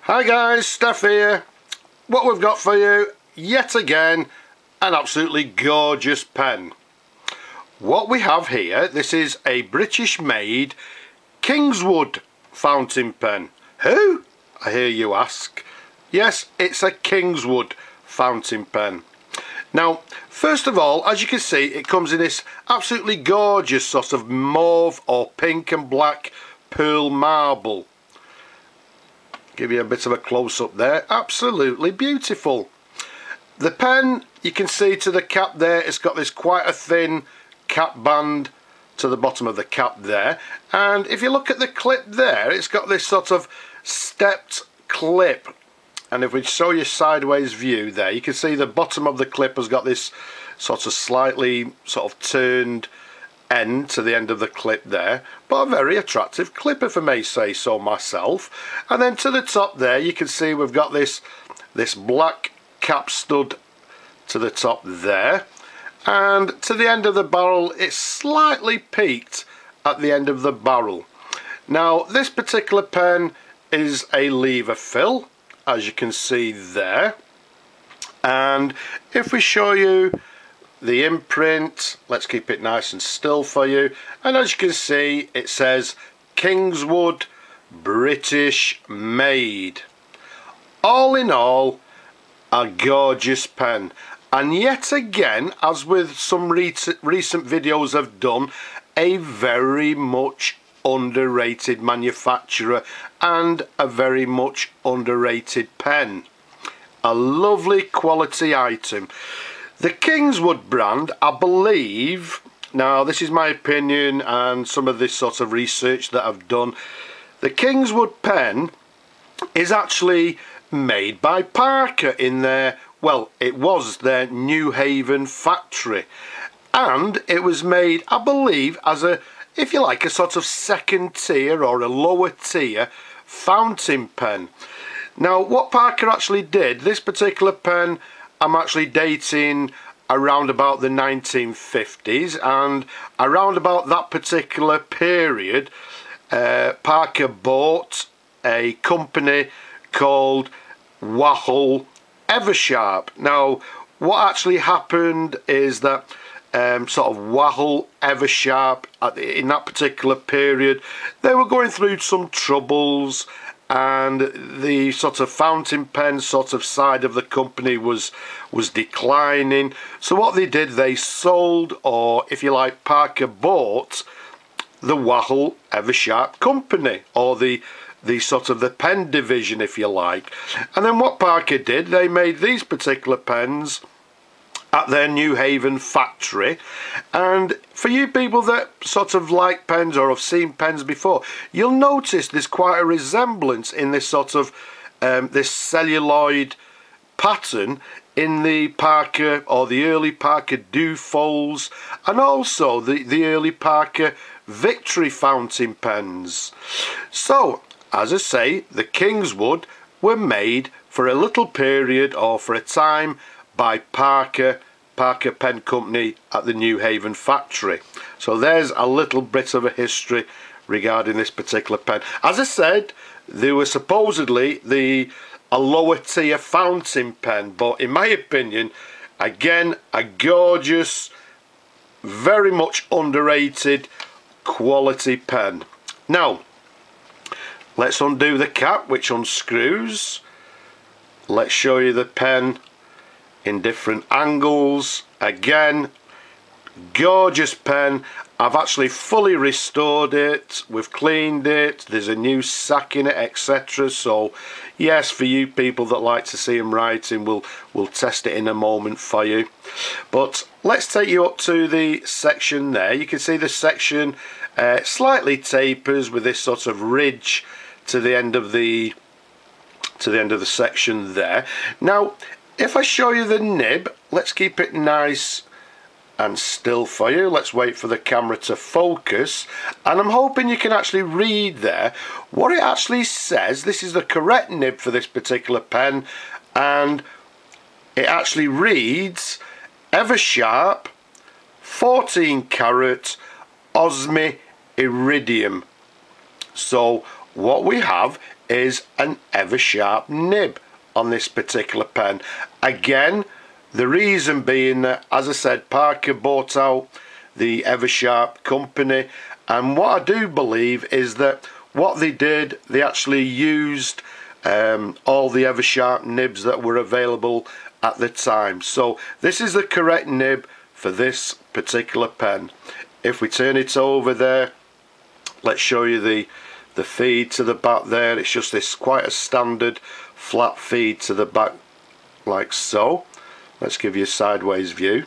Hi guys, Steph here. What we've got for you, yet again, an absolutely gorgeous pen. What we have here, this is a British made Kingswood fountain pen. Who? I hear you ask. Yes, it's a Kingswood fountain pen. Now, first of all, as you can see, it comes in this absolutely gorgeous sort of mauve or pink and black pearl marble. Give you a bit of a close-up there. Absolutely beautiful. The pen, you can see to the cap there, it's got this quite a thin cap band to the bottom of the cap there. And if you look at the clip there, it's got this sort of stepped clip. And if we show you sideways view there, you can see the bottom of the clip has got this sort of slightly sort of turned end to the end of the clip there, but a very attractive clip if I may say so myself. And then to the top there you can see we've got this black cap stud to the top there, and to the end of the barrel it's slightly peaked at the end of the barrel. Now this particular pen is a lever fill, as you can see there, and if we show you the imprint, let's keep it nice and still for you, and as you can see it says Kingswood British Made. All in all, a gorgeous pen, and yet again, as with some recent videos I've done, a very much underrated manufacturer and a very much underrated pen. A lovely quality item. The Kingswood brand, I believe, now this is my opinion and some of this sort of research that I've done, the Kingswood pen is actually made by Parker in their, well, it was their Newhaven factory, and it was made, I believe, as a, if you like, a sort of second tier or a lower tier fountain pen. Now what Parker actually did, this particular pen I'm actually dating around about the 1950s, and around about that particular period Parker bought a company called Eversharp. Now what actually happened is that sort of Eversharp in that particular period, they were going through some troubles, and the sort of fountain pen sort of side of the company was declining. So what they did, they sold, or if you like, Parker bought the Eversharp company, or the sort of the pen division if you like. And then what Parker did, they made these particular pens at their Newhaven factory. And for you people that sort of like pens or have seen pens before, you'll notice there's quite a resemblance in this sort of this celluloid pattern in the Parker, or the early Parker Dufols, and also the early Parker Victory fountain pens. So as I say, the Kingswood were made for a little period, or for a time, by Parker Pen Company at the Newhaven factory. So there's a little bit of a history regarding this particular pen. As I said, they were supposedly a lower tier fountain pen, but in my opinion, again, a gorgeous, very much underrated quality pen. Now let's undo the cap, which unscrews. Let's show you the pen in different angles. Again, gorgeous pen. I've actually fully restored it, we've cleaned it, there's a new sack in it, etc. So yes, for you people that like to see them writing, we'll test it in a moment for you. But let's take you up to the section there. You can see the section slightly tapers with this sort of ridge to the end of the section there. Now if I show you the nib, let's keep it nice and still for you. Let's wait for the camera to focus, and I'm hoping you can actually read there what it actually says. This is the correct nib for this particular pen, and it actually reads Eversharp 14 carat Osmi Iridium. So what we have is an Eversharp nib on this particular pen. Again, the reason being that, as I said, Parker bought out the Eversharp company, and what I do believe is that what they did, they actually used all the Eversharp nibs that were available at the time. So this is the correct nib for this particular pen. If we turn it over there, let's show you the feed to the back there. It's just this quite a standard flat feed to the back, like so. Let's give you a sideways view.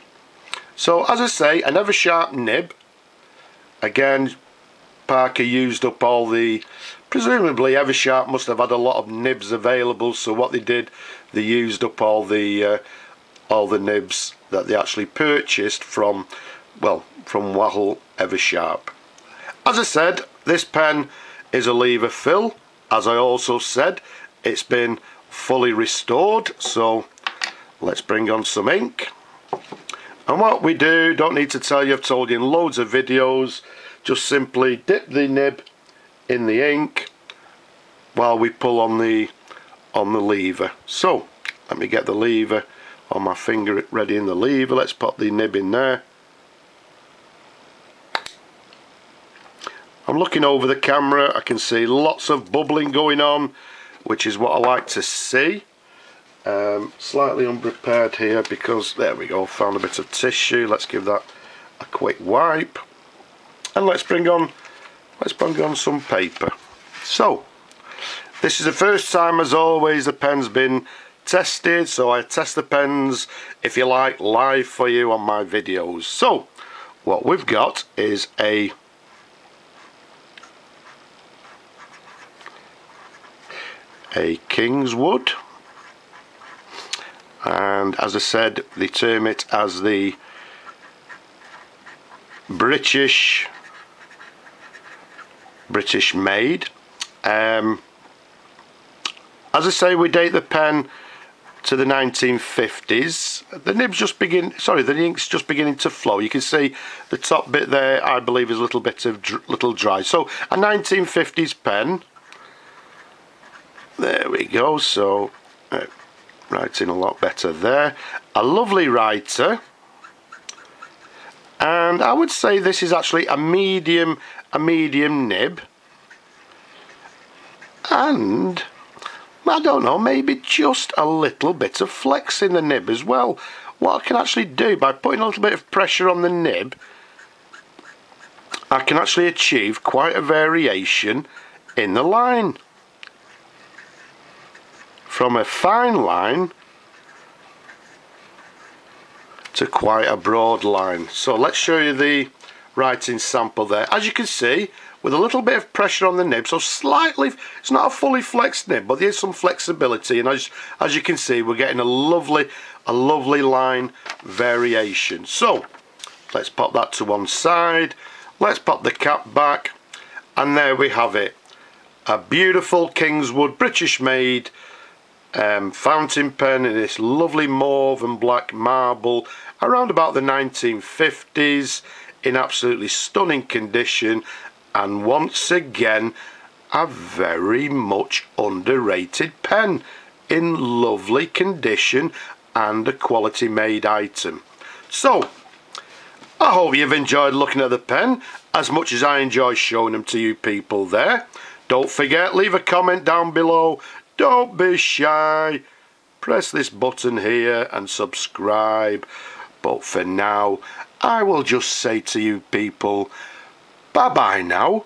So as I say, an Eversharp nib. Again, Parker used up all the, presumably Eversharp must have had a lot of nibs available, so what they did, they used up all the nibs that they actually purchased from, well, from Wahel Eversharp. As I said, this pen is a lever fill. As I also said, it's been fully restored, so let's bring on some ink. And what we do, don't need to tell you, I've told you in loads of videos, just simply dip the nib in the ink while we pull on the lever. So let me get the lever on my finger ready in the lever. Let's pop the nib in there. I'm looking over the camera, I can see lots of bubbling going on, which is what I like to see. Slightly unprepared here because, there we go, found a bit of tissue. Let's give that a quick wipe, and let's bring on some paper. So this is the first time, as always, the pen's been tested, so I test the pens, if you like, live for you on my videos. So what we've got is a Kingswood, and as I said, they term it as the British Made. As I say, we date the pen to the 1950s. The nib's just the ink's just beginning to flow. You can see the top bit there, I believe, is a little bit of little dry. So a 1950s pen. There we go. So writing a lot better there. A lovely writer, and I would say this is actually a medium nib, and I don't know, maybe just a little bit of flex in the nib as well. What I can actually do, by putting a little bit of pressure on the nib, I can actually achieve quite a variation in the line, from a fine line to quite a broad line. So let's show you the writing sample there. As you can see, with a little bit of pressure on the nib, so slightly, it's not a fully flexed nib, but there's some flexibility, and as you can see, we're getting a lovely line variation. So let's pop that to one side, let's pop the cap back, and there we have it, a beautiful Kingswood British Made fountain pen in this lovely mauve and black marble, around about the 1950s, in absolutely stunning condition, and once again a very much underrated pen in lovely condition and a quality made item. So I hope you've enjoyed looking at the pen as much as I enjoy showing them to you people there. Don't forget, leave a comment down below. Don't be shy. Press this button here and subscribe. But for now, I will just say to you people, bye bye now.